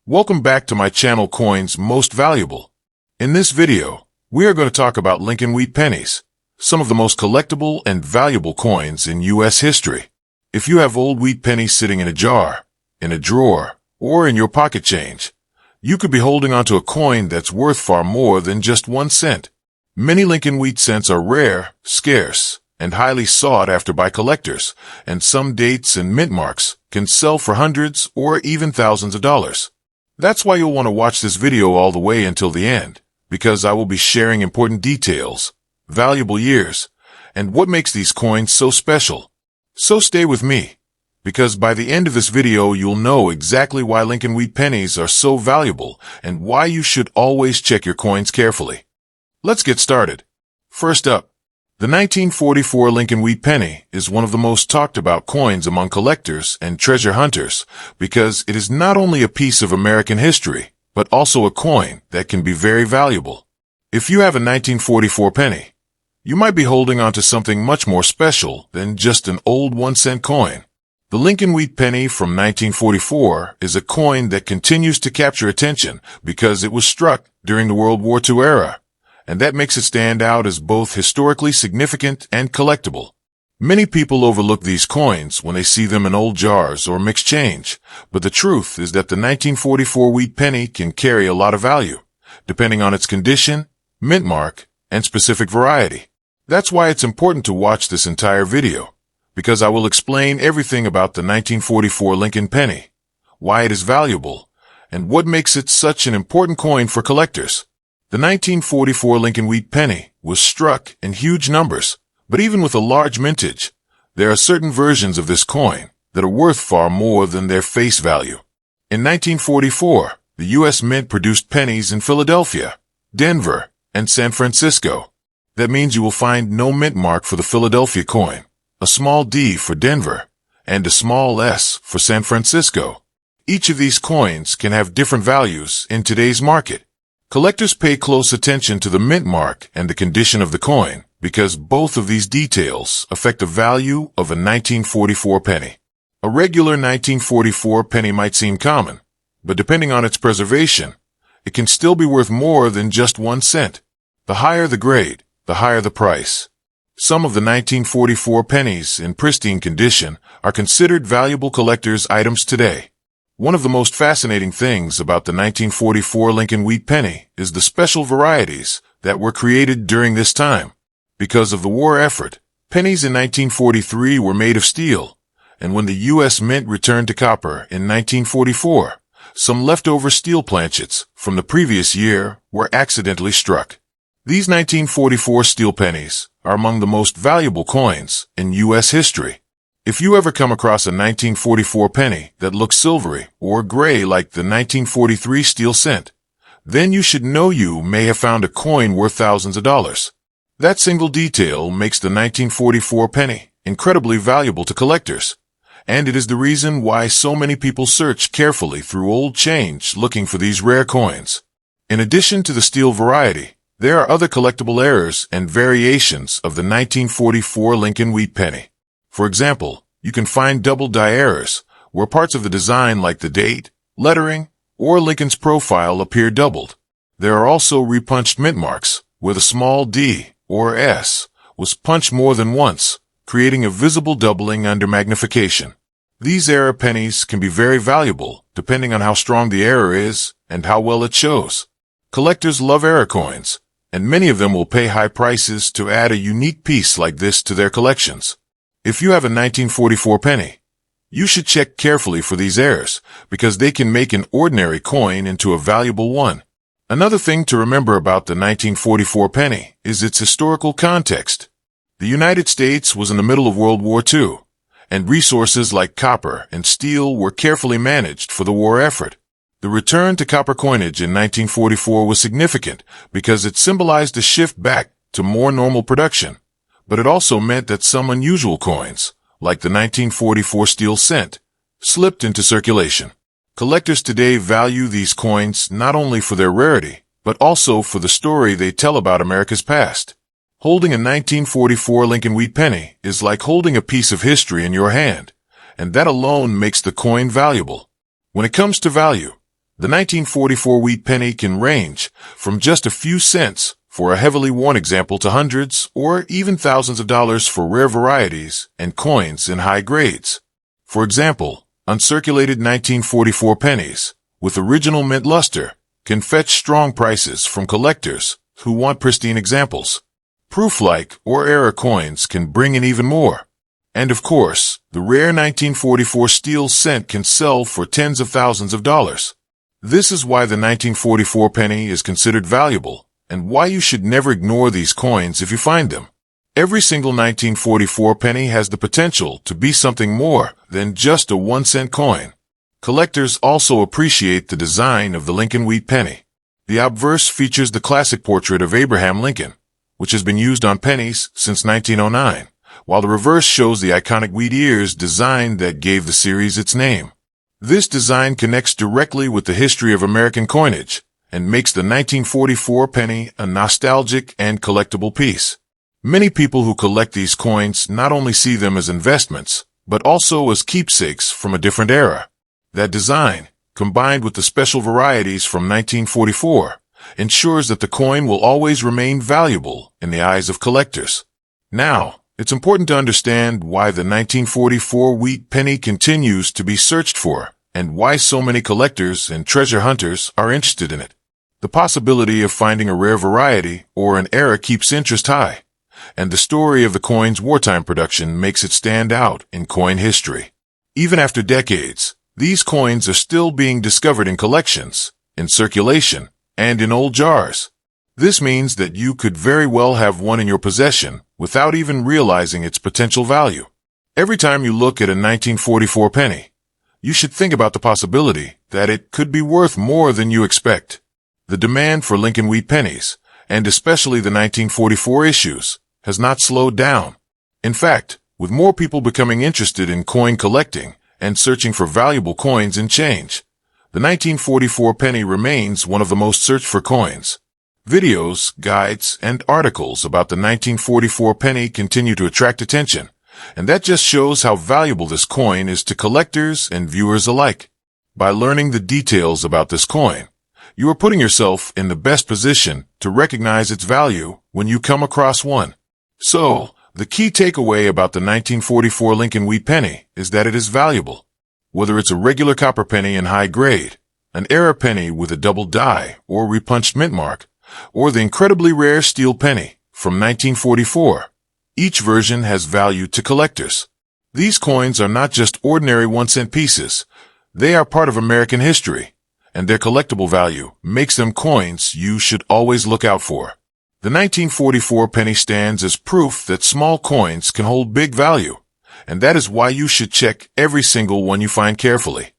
Welcome back to my channel Coins Most Valuable. In this video, we are going to talk about Lincoln Wheat Pennies, some of the most collectible and valuable coins in U.S. history. If you have old wheat pennies sitting in a jar, in a drawer, or in your pocket change, you could be holding onto a coin that's worth far more than just 1 cent. Many Lincoln Wheat cents are rare, scarce, and highly sought after by collectors, and some dates and mint marks can sell for hundreds or even thousands of dollars. That's why you'll want to watch this video all the way until the end, because I will be sharing important details, valuable years, and what makes these coins so special. So stay with me, because by the end of this video you'll know exactly why Lincoln Wheat Pennies are so valuable and why you should always check your coins carefully. Let's get started. First up, the 1944 Lincoln Wheat Penny is one of the most talked about coins among collectors and treasure hunters because it is not only a piece of American history, but also a coin that can be very valuable. If you have a 1944 penny, you might be holding on to something much more special than just an old 1-cent coin. The Lincoln Wheat Penny from 1944 is a coin that continues to capture attention because it was struck during the World War II era, and that makes it stand out as both historically significant and collectible. Many people overlook these coins when they see them in old jars or mixed change, but the truth is that the 1944 wheat penny can carry a lot of value, depending on its condition, mint mark, and specific variety. That's why it's important to watch this entire video, because I will explain everything about the 1944 Lincoln penny, why it is valuable, and what makes it such an important coin for collectors. The 1944 Lincoln Wheat Penny was struck in huge numbers, but even with a large mintage, there are certain versions of this coin that are worth far more than their face value. In 1944, the U.S. Mint produced pennies in Philadelphia, Denver, and San Francisco. That means you will find no mint mark for the Philadelphia coin, a small D for Denver, and a small S for San Francisco. Each of these coins can have different values in today's market. Collectors pay close attention to the mint mark and the condition of the coin because both of these details affect the value of a 1944 penny. A regular 1944 penny might seem common, but depending on its preservation, it can still be worth more than just 1 cent. The higher the grade, the higher the price. Some of the 1944 pennies in pristine condition are considered valuable collector's items today. One of the most fascinating things about the 1944 Lincoln Wheat Penny is the special varieties that were created during this time. Because of the war effort, pennies in 1943 were made of steel, and when the U.S. Mint returned to copper in 1944, some leftover steel planchets from the previous year were accidentally struck. These 1944 steel pennies are among the most valuable coins in U.S. history. If you ever come across a 1944 penny that looks silvery or gray like the 1943 steel cent, then you should know you may have found a coin worth thousands of dollars. That single detail makes the 1944 penny incredibly valuable to collectors, and it is the reason why so many people search carefully through old change looking for these rare coins. In addition to the steel variety, there are other collectible errors and variations of the 1944 Lincoln Wheat Penny. For example, you can find double-die errors, where parts of the design like the date, lettering, or Lincoln's profile appear doubled. There are also repunched mint marks, where the small d, or s, was punched more than once, creating a visible doubling under magnification. These error pennies can be very valuable, depending on how strong the error is and how well it shows. Collectors love error coins, and many of them will pay high prices to add a unique piece like this to their collections. If you have a 1944 penny, you should check carefully for these errors because they can make an ordinary coin into a valuable one. Another thing to remember about the 1944 penny is its historical context. The United States was in the middle of World War II, and resources like copper and steel were carefully managed for the war effort. The return to copper coinage in 1944 was significant because it symbolized a shift back to more normal production. But it also meant that some unusual coins, like the 1944 steel cent, slipped into circulation. Collectors today value these coins not only for their rarity, but also for the story they tell about America's past. Holding a 1944 Lincoln Wheat Penny is like holding a piece of history in your hand, and that alone makes the coin valuable. When it comes to value, The 1944 wheat penny can range from just a few cents for a heavily worn example to hundreds or even thousands of dollars for rare varieties and coins in high grades. For example, uncirculated 1944 pennies with original mint luster can fetch strong prices from collectors who want pristine examples. Proof-like or error coins can bring in even more. And of course, the rare 1944 steel cent can sell for tens of thousands of dollars. This is why the 1944 penny is considered valuable, and why you should never ignore these coins if you find them. Every single 1944 penny has the potential to be something more than just a 1-cent coin. Collectors also appreciate the design of the Lincoln Wheat Penny. The obverse features the classic portrait of Abraham Lincoln, which has been used on pennies since 1909, while the reverse shows the iconic wheat ears design that gave the series its name. This design connects directly with the history of American coinage and makes the 1944 penny a nostalgic and collectible piece. Many people who collect these coins not only see them as investments, but also as keepsakes from a different era. That design, combined with the special varieties from 1944, ensures that the coin will always remain valuable in the eyes of collectors. Now, it's important to understand why the 1944 wheat penny continues to be searched for, and why so many collectors and treasure hunters are interested in it. The possibility of finding a rare variety or an era keeps interest high, and the story of the coin's wartime production makes it stand out in coin history. Even after decades, these coins are still being discovered in collections, in circulation, and in old jars. This means that you could very well have one in your possession without even realizing its potential value. Every time you look at a 1944 penny, you should think about the possibility that it could be worth more than you expect. The demand for Lincoln Wheat Pennies, and especially the 1944 issues, has not slowed down. In fact, with more people becoming interested in coin collecting and searching for valuable coins in change, the 1944 penny remains one of the most searched for coins. Videos, guides, and articles about the 1944 penny continue to attract attention, and that just shows how valuable this coin is to collectors and viewers alike. By learning the details about this coin, you are putting yourself in the best position to recognize its value when you come across one. So, the key takeaway about the 1944 Lincoln Wheat Penny is that it is valuable. Whether it's a regular copper penny in high grade, an era penny with a double die or repunched mint mark, or the incredibly rare steel penny from 1944, each version has value to collectors. These coins are not just ordinary 1-cent pieces. They are part of American history, and their collectible value makes them coins you should always look out for. The 1944 penny stands as proof that small coins can hold big value, and that is why you should check every single one you find carefully.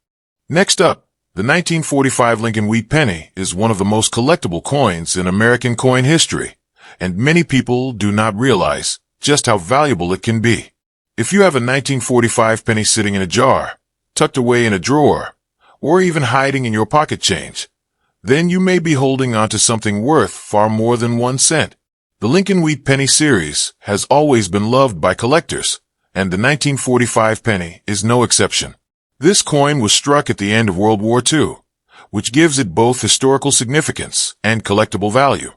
Next up, the 1945 Lincoln Wheat Penny is one of the most collectible coins in American coin history, and many people do not realize just how valuable it can be. If you have a 1945 penny sitting in a jar, tucked away in a drawer, or even hiding in your pocket change, then you may be holding onto something worth far more than 1 cent. The Lincoln Wheat Penny series has always been loved by collectors, and the 1945 penny is no exception. This coin was struck at the end of World War II, which gives it both historical significance and collectible value.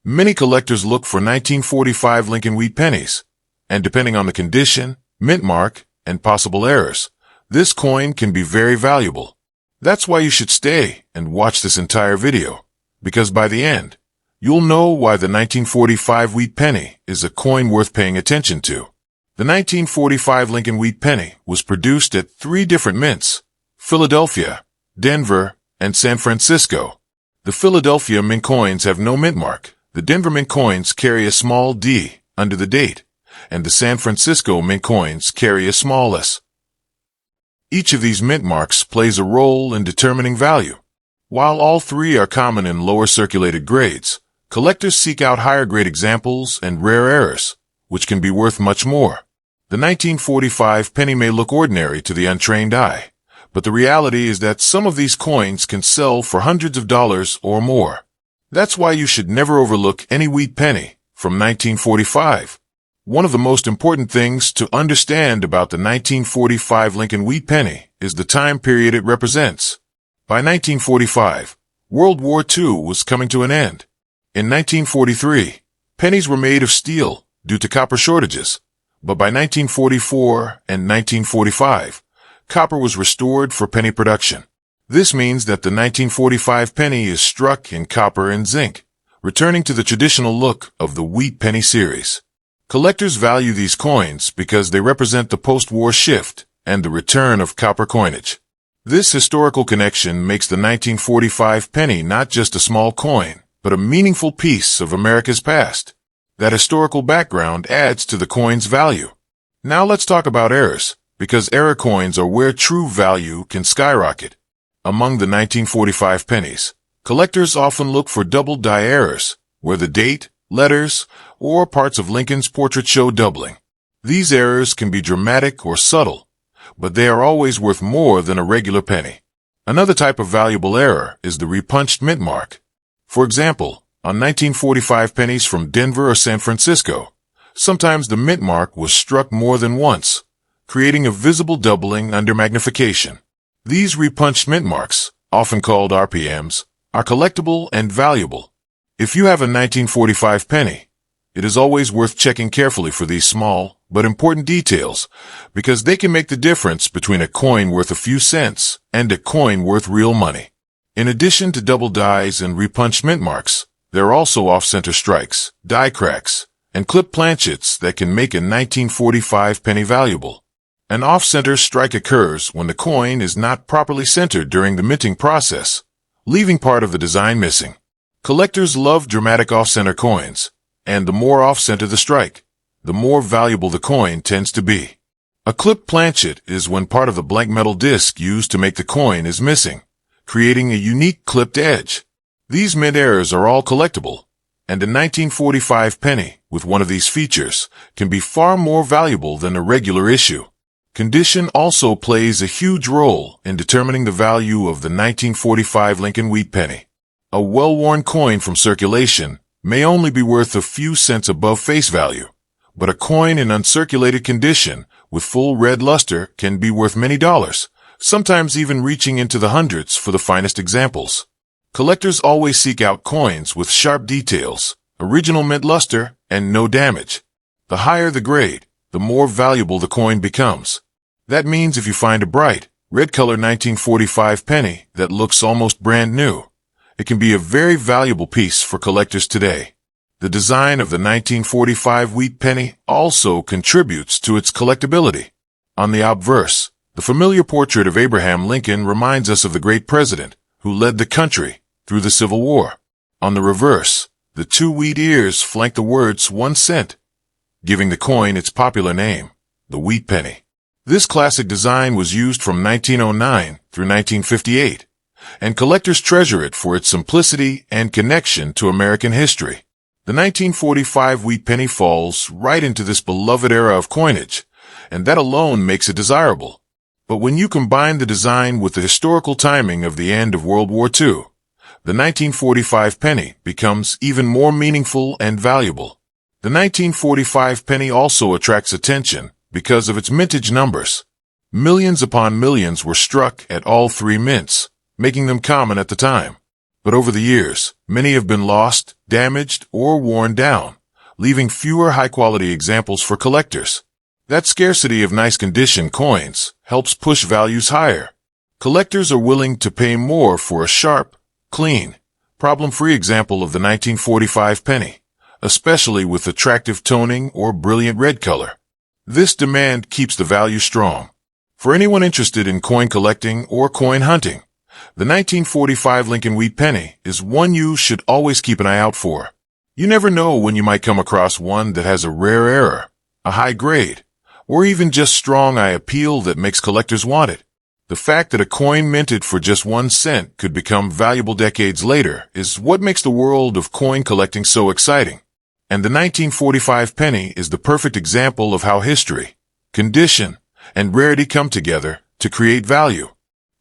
Many collectors look for 1945 Lincoln Wheat Pennies, and depending on the condition, mint mark, and possible errors, this coin can be very valuable. That's why you should stay and watch this entire video, because by the end, you'll know why the 1945 wheat penny is a coin worth paying attention to. The 1945 Lincoln Wheat Penny was produced at 3 different mints: Philadelphia, Denver, and San Francisco. The Philadelphia mint coins have no mint mark. The Denver mint coins carry a small D under the date, and the San Francisco mint coins carry a small s. Each of these mint marks plays a role in determining value. While all 3 are common in lower circulated grades, collectors seek out higher grade examples and rare errors, which can be worth much more. The 1945 penny may look ordinary to the untrained eye, but the reality is that some of these coins can sell for hundreds of dollars or more. That's why you should never overlook any wheat penny from 1945. One of the most important things to understand about the 1945 Lincoln Wheat Penny is the time period it represents. By 1945, World War II was coming to an end. In 1943, pennies were made of steel due to copper shortages, but by 1944 and 1945, copper was restored for penny production. This means that the 1945 penny is struck in copper and zinc, returning to the traditional look of the wheat penny series. Collectors value these coins because they represent the post-war shift and the return of copper coinage. This historical connection makes the 1945 penny not just a small coin, but a meaningful piece of America's past. That historical background adds to the coin's value. Now let's talk about errors, because error coins are where true value can skyrocket. Among the 1945 pennies, collectors often look for double die errors, where the date, letters, or parts of Lincoln's portrait show doubling. These errors can be dramatic or subtle, but they are always worth more than a regular penny. Another type of valuable error is the repunched mint mark. For example, on 1945 pennies from Denver or San Francisco, sometimes the mint mark was struck more than once, creating a visible doubling under magnification. These repunched mint marks, often called RPMs, are collectible and valuable. If you have a 1945 penny, it is always worth checking carefully for these small but important details, because they can make the difference between a coin worth a few cents and a coin worth real money. In addition to double dies and repunched mint marks, there are also off-center strikes, die cracks, and clip planchets that can make a 1945 penny valuable. An off-center strike occurs when the coin is not properly centered during the minting process, leaving part of the design missing. Collectors love dramatic off-center coins, and the more off-center the strike, the more valuable the coin tends to be. A clip planchet is when part of the blank metal disc used to make the coin is missing, creating a unique clipped edge. These mint errors are all collectible, and a 1945 penny with one of these features can be far more valuable than a regular issue. Condition also plays a huge role in determining the value of the 1945 Lincoln Wheat Penny. A well-worn coin from circulation may only be worth a few cents above face value, but a coin in uncirculated condition with full red luster can be worth many dollars, sometimes even reaching into the hundreds for the finest examples. Collectors always seek out coins with sharp details, original mint luster, and no damage. The higher the grade, the more valuable the coin becomes. That means if you find a bright, red-colored 1945 penny that looks almost brand new, it can be a very valuable piece for collectors today. The design of the 1945 wheat penny also contributes to its collectability. On the obverse, the familiar portrait of Abraham Lincoln reminds us of the great president who led the country through the Civil War. On the reverse, the two wheat ears flank the words 1 cent, giving the coin its popular name, the wheat penny. This classic design was used from 1909 through 1958, and collectors treasure it for its simplicity and connection to American history. The 1945 wheat penny falls right into this beloved era of coinage, and that alone makes it desirable. But when you combine the design with the historical timing of the end of World War II, the 1945 penny becomes even more meaningful and valuable. The 1945 penny also attracts attention because of its mintage numbers. Millions upon millions were struck at all three mints, making them common at the time. But over the years, many have been lost, damaged, or worn down, leaving fewer high-quality examples for collectors. That scarcity of nice condition coins helps push values higher. Collectors are willing to pay more for a sharp, clean, problem-free example of the 1945 penny, especially with attractive toning or brilliant red color. This demand keeps the value strong. For anyone interested in coin collecting or coin hunting, the 1945 Lincoln Wheat Penny is one you should always keep an eye out for. You never know when you might come across one that has a rare error, a high grade, or even just strong eye appeal that makes collectors want it. The fact that a coin minted for just 1 cent could become valuable decades later is what makes the world of coin collecting so exciting. And the 1945 penny is the perfect example of how history, condition, and rarity come together to create value.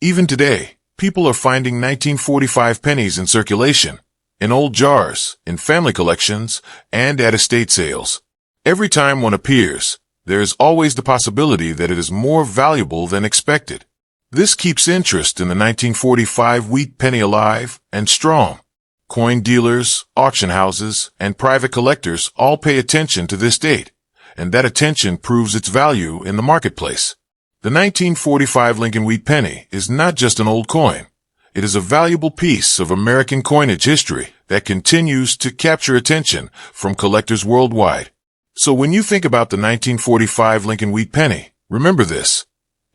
Even today, people are finding 1945 pennies in circulation, in old jars, in family collections, and at estate sales. Every time one appears, there is always the possibility that it is more valuable than expected. This keeps interest in the 1945 wheat penny alive and strong. Coin dealers, auction houses, and private collectors all pay attention to this date, and that attention proves its value in the marketplace. The 1945 Lincoln Wheat Penny is not just an old coin. It is a valuable piece of American coinage history that continues to capture attention from collectors worldwide. So when you think about the 1945 Lincoln Wheat Penny, remember this.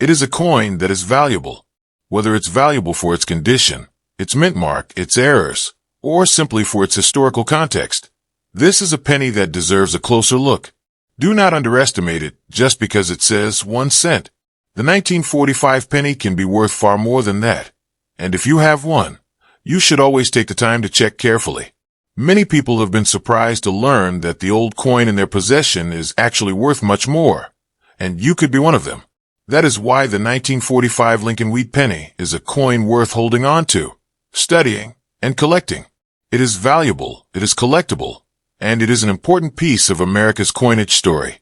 It is a coin that is valuable. Whether it's valuable for its condition, its mint mark, its errors, or simply for its historical context, this is a penny that deserves a closer look. Do not underestimate it just because it says 1 cent. The 1945 penny can be worth far more than that. And if you have one, you should always take the time to check carefully. Many people have been surprised to learn that the old coin in their possession is actually worth much more, and you could be one of them. That is why the 1945 Lincoln Wheat Penny is a coin worth holding on to, studying, and collecting. It is valuable, it is collectible, and it is an important piece of America's coinage story.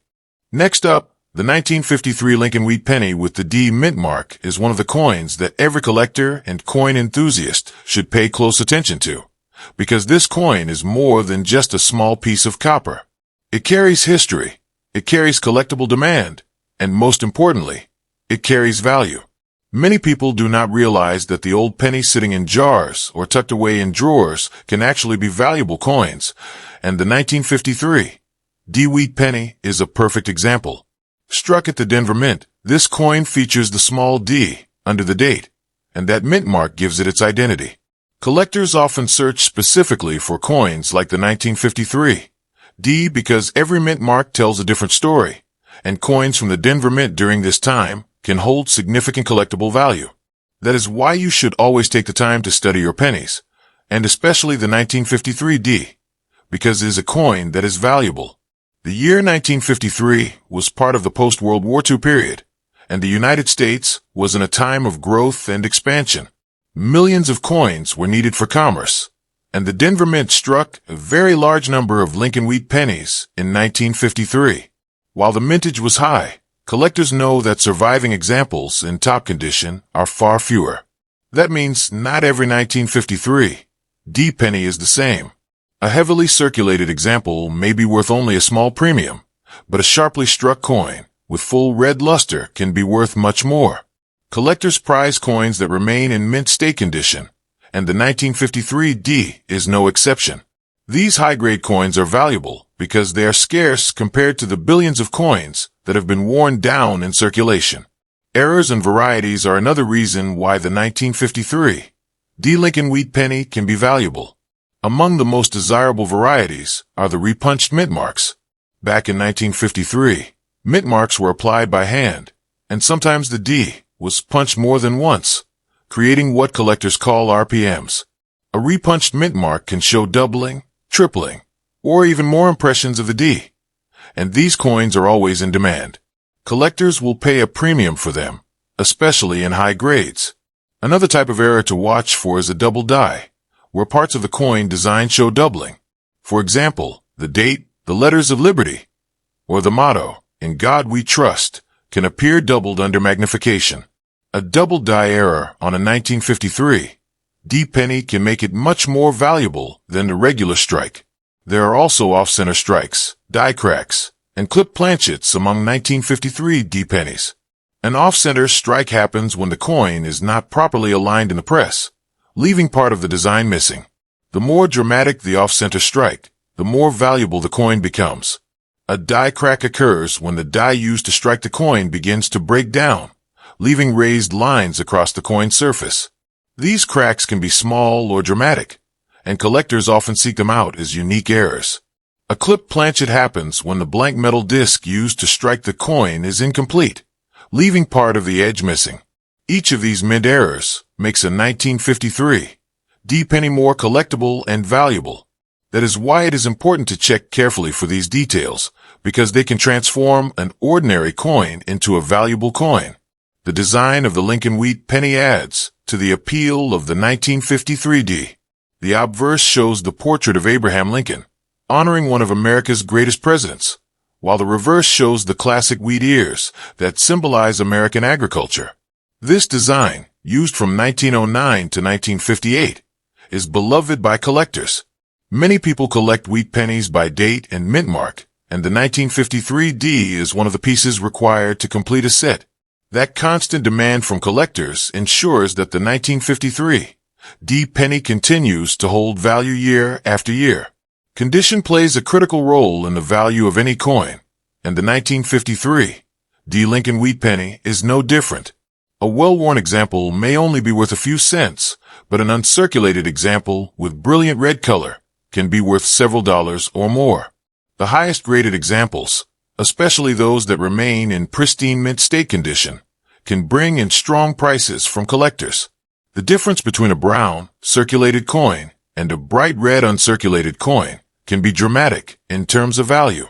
Next up, the 1953 Lincoln Wheat Penny with the D mint mark is one of the coins that every collector and coin enthusiast should pay close attention to, because this coin is more than just a small piece of copper. It carries history, it carries collectible demand, and most importantly, it carries value. Many people do not realize that the old pennies sitting in jars or tucked away in drawers can actually be valuable coins, and the 1953 D Wheat Penny is a perfect example. Struck at the Denver Mint, this coin features the small d under the date, and that mint mark gives it its identity. Collectors often search specifically for coins like the 1953 D because every mint mark tells a different story, and coins from the Denver Mint during this time can hold significant collectible value. That is why you should always take the time to study your pennies, and especially the 1953 D, because it is a coin that is valuable. The year 1953 was part of the post-World War II period, and the United States was in a time of growth and expansion. Millions of coins were needed for commerce, and the Denver Mint struck a very large number of Lincoln Wheat Pennies in 1953. While the mintage was high, collectors know that surviving examples in top condition are far fewer. That means not every 1953 D penny is the same. A heavily circulated example may be worth only a small premium, but a sharply struck coin with full red luster can be worth much more. Collectors prize coins that remain in mint state condition, and the 1953 D is no exception. These high-grade coins are valuable because they are scarce compared to the billions of coins that have been worn down in circulation. Errors and varieties are another reason why the 1953 D Lincoln Wheat Penny can be valuable. Among the most desirable varieties are the repunched mint marks. Back in 1953, mint marks were applied by hand, and sometimes the D was punched more than once, creating what collectors call RPMs. A repunched mint mark can show doubling, tripling, or even more impressions of the D, and these coins are always in demand. Collectors will pay a premium for them, especially in high grades. Another type of error to watch for is a double die, where parts of the coin design show doubling. For example, the date, the letters of liberty, or the motto, "In God We Trust," can appear doubled under magnification. A double die error on a 1953 D penny can make it much more valuable than the regular strike. There are also off-center strikes, die cracks, and clip planchets among 1953 D pennies. An off-center strike happens when the coin is not properly aligned in the press, leaving part of the design missing. The more dramatic the off-center strike, the more valuable the coin becomes. A die crack occurs when the die used to strike the coin begins to break down, leaving raised lines across the coin's surface. These cracks can be small or dramatic, and collectors often seek them out as unique errors. A clip planchet happens when the blank metal disc used to strike the coin is incomplete, leaving part of the edge missing. Each of these mint errors makes a 1953 D penny more collectible and valuable. That is why it is important to check carefully for these details, because they can transform an ordinary coin into a valuable coin. The design of the Lincoln Wheat Penny adds to the appeal of the 1953 D. The obverse shows the portrait of Abraham Lincoln, honoring one of America's greatest presidents, while the reverse shows the classic wheat ears that symbolize American agriculture. This design, used from 1909 to 1958, is beloved by collectors. Many people collect wheat pennies by date and mint mark, and the 1953 D is one of the pieces required to complete a set. That constant demand from collectors ensures that the 1953 D penny continues to hold value year after year. Condition plays a critical role in the value of any coin, and the 1953 D Lincoln Wheat Penny is no different. A well-worn example may only be worth a few cents, but an uncirculated example with brilliant red color can be worth several dollars or more. The highest-rated examples, especially those that remain in pristine mint state condition, can bring in strong prices from collectors. The difference between a brown, circulated coin and a bright red uncirculated coin can be dramatic in terms of value.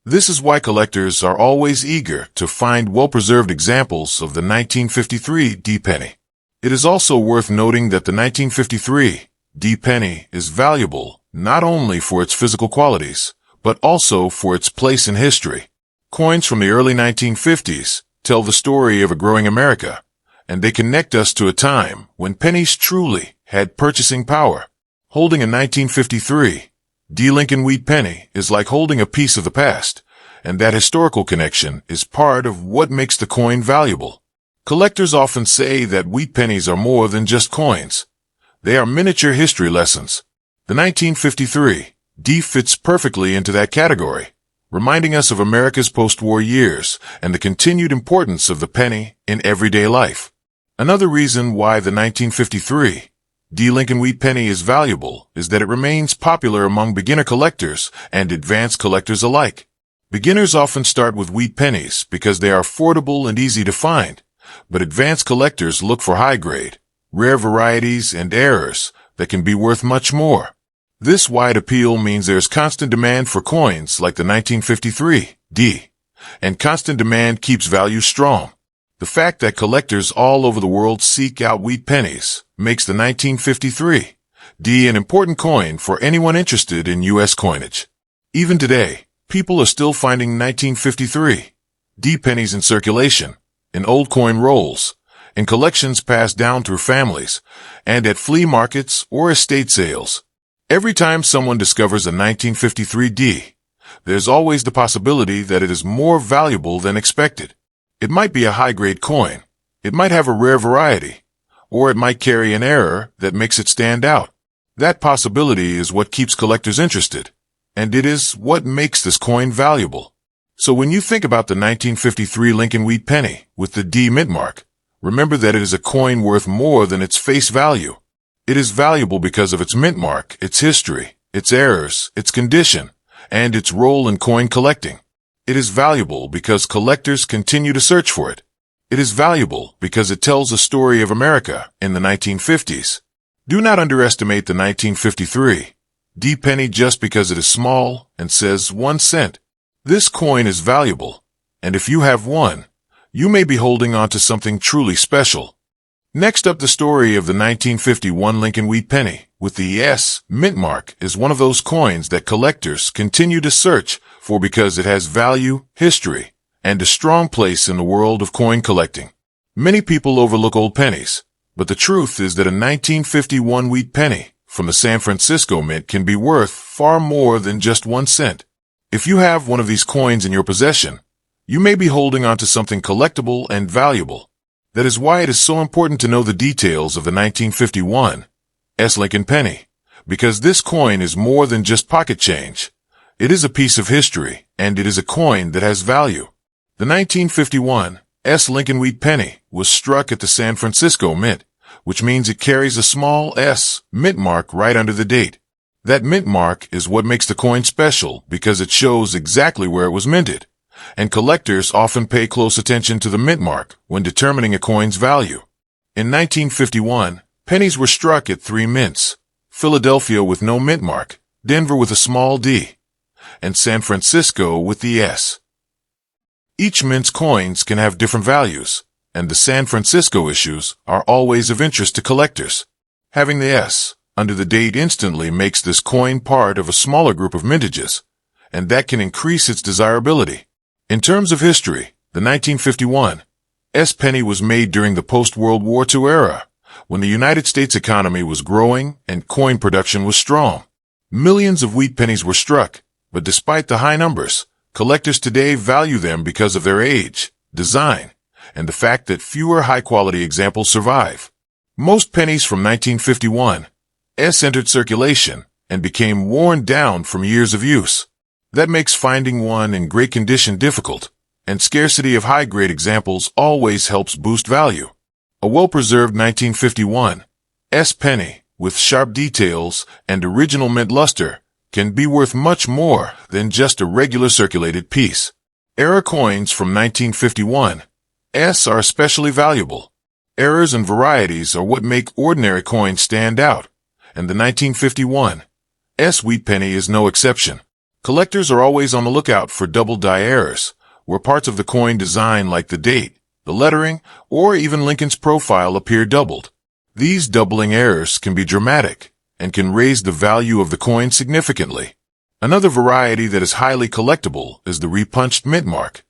This is why collectors are always eager to find well-preserved examples of the 1953 D penny. It is also worth noting that the 1953 D penny is valuable not only for its physical qualities, but also for its place in history. Coins from the early 1950s tell the story of a growing America, and they connect us to a time when pennies truly had purchasing power. Holding a 1953 D Lincoln Wheat Penny is like holding a piece of the past, and that historical connection is part of what makes the coin valuable. Collectors often say that wheat pennies are more than just coins. They are miniature history lessons. The 1953 D fits perfectly into that category, reminding us of America's post-war years and the continued importance of the penny in everyday life. Another reason why the 1953 D Lincoln Wheat Penny is valuable is that it remains popular among beginner collectors and advanced collectors alike. Beginners often start with wheat pennies because they are affordable and easy to find, but advanced collectors look for high-grade, rare varieties and errors that can be worth much more. This wide appeal means there's constant demand for coins like the 1953 D, and constant demand keeps value strong. The fact that collectors all over the world seek out wheat pennies makes the 1953 D an important coin for anyone interested in U.S. coinage. Even today, people are still finding 1953 D pennies in circulation, in old coin rolls, in collections passed down through families, and at flea markets or estate sales. Every time someone discovers a 1953 D, there's always the possibility that it is more valuable than expected. It might be a high-grade coin, it might have a rare variety, or it might carry an error that makes it stand out. That possibility is what keeps collectors interested, and it is what makes this coin valuable. So when you think about the 1953 Lincoln Wheat Penny with the D mint mark, remember that it is a coin worth more than its face value. It is valuable because of its mint mark, its history, its errors, its condition, and its role in coin collecting. It is valuable because collectors continue to search for it. It is valuable because it tells a story of America in the 1950s. Do not underestimate the 1953 D penny just because it is small and says 1 cent. This coin is valuable, and if you have one, you may be holding on to something truly special. Next up, the story of the 1951 Lincoln Wheat Penny with the S mint mark is one of those coins that collectors continue to search for because it has value, history, and a strong place in the world of coin collecting. Many people overlook old pennies, but the truth is that a 1951 wheat penny from the San Francisco Mint can be worth far more than just 1 cent. If you have one of these coins in your possession, you may be holding on to something collectible and valuable. That is why it is so important to know the details of the 1951 S Lincoln Penny, because this coin is more than just pocket change. It is a piece of history, and it is a coin that has value. The 1951 S Lincoln Wheat Penny was struck at the San Francisco Mint, which means it carries a small S mint mark right under the date. That mint mark is what makes the coin special because it shows exactly where it was minted, and collectors often pay close attention to the mint mark when determining a coin's value. In 1951, pennies were struck at 3 mints: Philadelphia with no mint mark, Denver with a small d, and San Francisco with the S. Each mint's coins can have different values, and the San Francisco issues are always of interest to collectors. Having the S under the date instantly makes this coin part of a smaller group of mintages, and that can increase its desirability. In terms of history, the 1951 S penny was made during the post-World War II era, when the United States economy was growing and coin production was strong. Millions of wheat pennies were struck, but despite the high numbers, collectors today value them because of their age, design, and the fact that fewer high-quality examples survive. Most pennies from 1951 entered circulation and became worn down from years of use. That makes finding one in great condition difficult, and scarcity of high-grade examples always helps boost value. A well-preserved 1951 S penny with sharp details and original mint luster can be worth much more than just a regular circulated piece. Era coins from 1951 are especially valuable. Errors and varieties are what make ordinary coins stand out, and the 1951 wheat penny is no exception. Collectors are always on the lookout for double-die errors, where parts of the coin design like the date, the lettering, or even Lincoln's profile appear doubled. These doubling errors can be dramatic and can raise the value of the coin significantly. Another variety that is highly collectible is the repunched mintmark.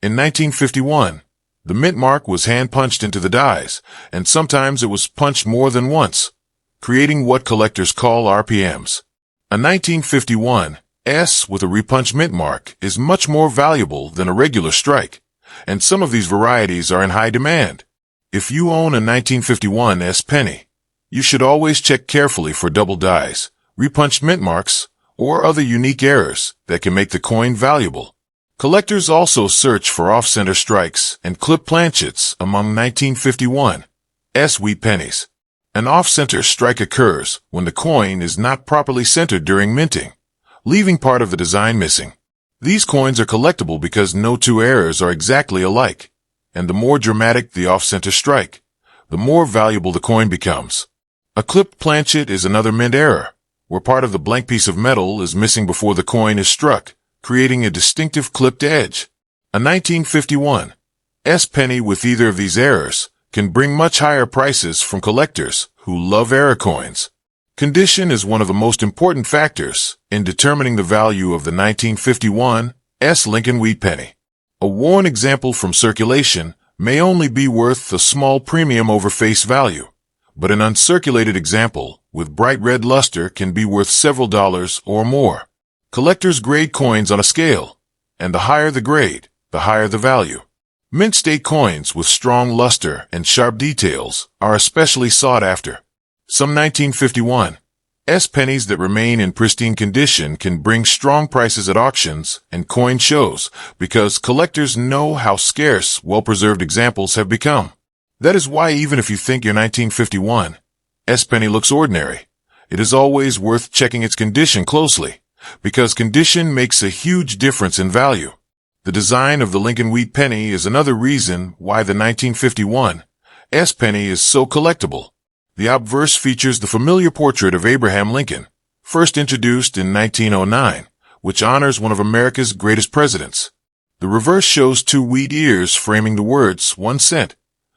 In 1951, the mintmark was hand-punched into the dies, and sometimes it was punched more than once, creating what collectors call RPMs. A 1951 S with a repunched mintmark is much more valuable than a regular strike, and some of these varieties are in high demand. If you own a 1951 S penny, you should always check carefully for double dies, repunched mintmarks, or other unique errors that can make the coin valuable. Collectors also search for off-center strikes and clip planchets among 1951 S wheat pennies. An off-center strike occurs when the coin is not properly centered during minting, leaving part of the design missing. These coins are collectible because no two errors are exactly alike, and the more dramatic the off-center strike, the more valuable the coin becomes. A clipped planchet is another mint error, where part of the blank piece of metal is missing before the coin is struck, creating a distinctive clipped edge. A 1951 S penny with either of these errors can bring much higher prices from collectors who love error coins. Condition is one of the most important factors in determining the value of the 1951 S Lincoln Wheat Penny. A worn example from circulation may only be worth a small premium over face value, but an uncirculated example with bright red luster can be worth several dollars or more. Collectors grade coins on a scale, and the higher the grade, the higher the value. Mint state coins with strong luster and sharp details are especially sought after. Some 1951 S pennies that remain in pristine condition can bring strong prices at auctions and coin shows because collectors know how scarce well-preserved examples have become. That is why even if you think your 1951 S penny looks ordinary, it is always worth checking its condition closely, because condition makes a huge difference in value. The design of the Lincoln Wheat Penny is another reason why the 1951 S penny is so collectible. The obverse features the familiar portrait of Abraham Lincoln, first introduced in 1909, which honors one of America's greatest presidents. The reverse shows two wheat ears framing the words 1 cent,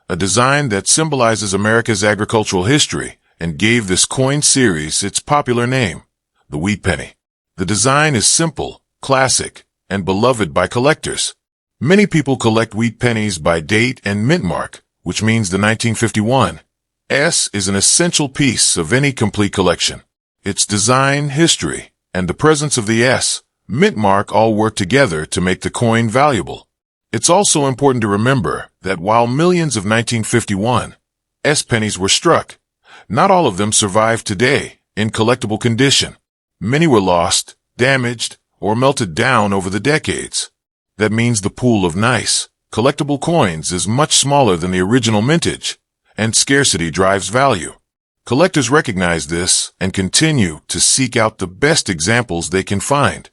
a design that symbolizes America's agricultural history and gave this coin series its popular name, the Wheat Penny. The design is simple, classic, and beloved by collectors. Many people collect wheat pennies by date and mint mark, which means the 1951 S is an essential piece of any complete collection. Its design, history, and the presence of the S mint mark all work together to make the coin valuable. It's also important to remember that while millions of 1951 S pennies were struck, not all of them survive today in collectible condition. Many were lost, damaged, or melted down over the decades. That means the pool of nice, collectible coins is much smaller than the original mintage, and scarcity drives value. Collectors recognize this and continue to seek out the best examples they can find.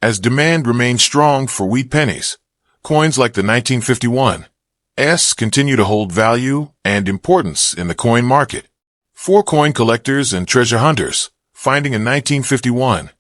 As demand remains strong for wheat pennies, coins like the 1951 S continue to hold value and importance in the coin market. For coin collectors and treasure hunters, finding a 1951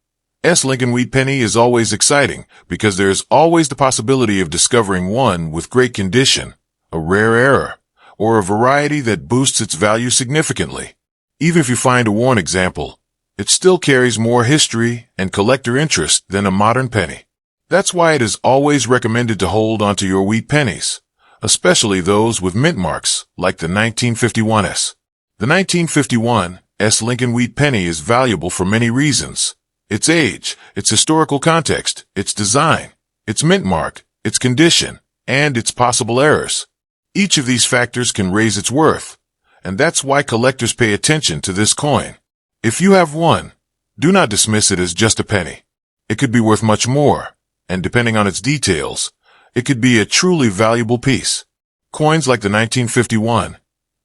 S Lincoln Wheat Penny is always exciting because there is always the possibility of discovering one with great condition, a rare error, or a variety that boosts its value significantly. Even if you find a worn example, it still carries more history and collector interest than a modern penny. That's why it is always recommended to hold onto your wheat pennies, especially those with mint marks, like the 1951 S. The 1951 S Lincoln Wheat Penny is valuable for many reasons. Its age, its historical context, its design, its mint mark, its condition, and its possible errors. Each of these factors can raise its worth, and that's why collectors pay attention to this coin. If you have one, do not dismiss it as just a penny. It could be worth much more, and depending on its details, it could be a truly valuable piece. Coins like the 1951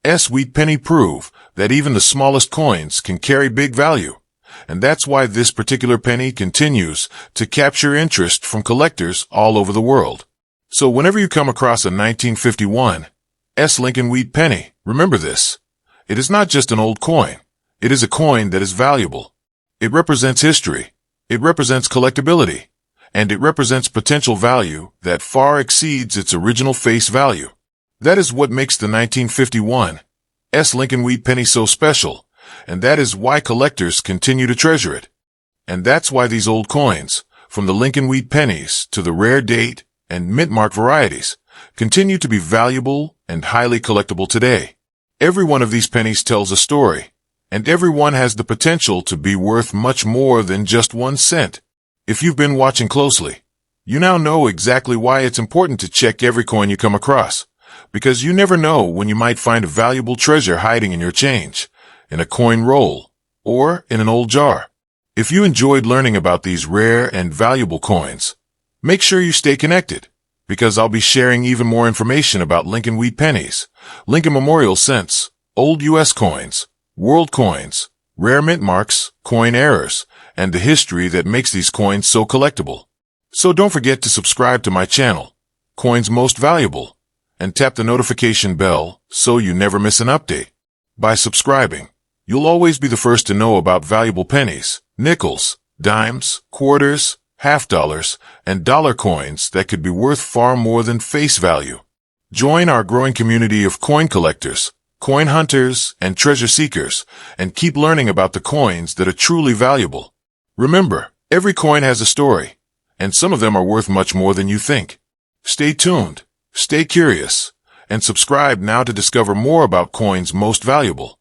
S Wheat Penny prove that even the smallest coins can carry big value, and that's why this particular penny continues to capture interest from collectors all over the world. So whenever you come across a 1951 S Lincoln Wheat Penny, remember this. It is not just an old coin. It is a coin that is valuable. It represents history. It represents collectability. And it represents potential value that far exceeds its original face value. That is what makes the 1951 S Lincoln Wheat Penny so special, and that is why collectors continue to treasure it. And that's why these old coins, from the Lincoln Wheat Pennies to the rare date and mint mark varieties, continue to be valuable and highly collectible today. Every one of these pennies tells a story, and every one has the potential to be worth much more than just 1 cent. If you've been watching closely, you now know exactly why it's important to check every coin you come across, because you never know when you might find a valuable treasure hiding in your change, in a coin roll, or in an old jar. If you enjoyed learning about these rare and valuable coins, make sure you stay connected, because I'll be sharing even more information about Lincoln Wheat Pennies, Lincoln Memorial Cents, old U.S. coins, world coins, rare mint marks, coin errors, and the history that makes these coins so collectible. So don't forget to subscribe to my channel, Coins Most Valuable, and tap the notification bell so you never miss an update. By subscribing, you'll always be the first to know about valuable pennies, nickels, dimes, quarters, half dollars, and dollar coins that could be worth far more than face value. Join our growing community of coin collectors, coin hunters, and treasure seekers, and keep learning about the coins that are truly valuable. Remember, every coin has a story, and some of them are worth much more than you think. Stay tuned, stay curious, and subscribe now to discover more about coins most valuable.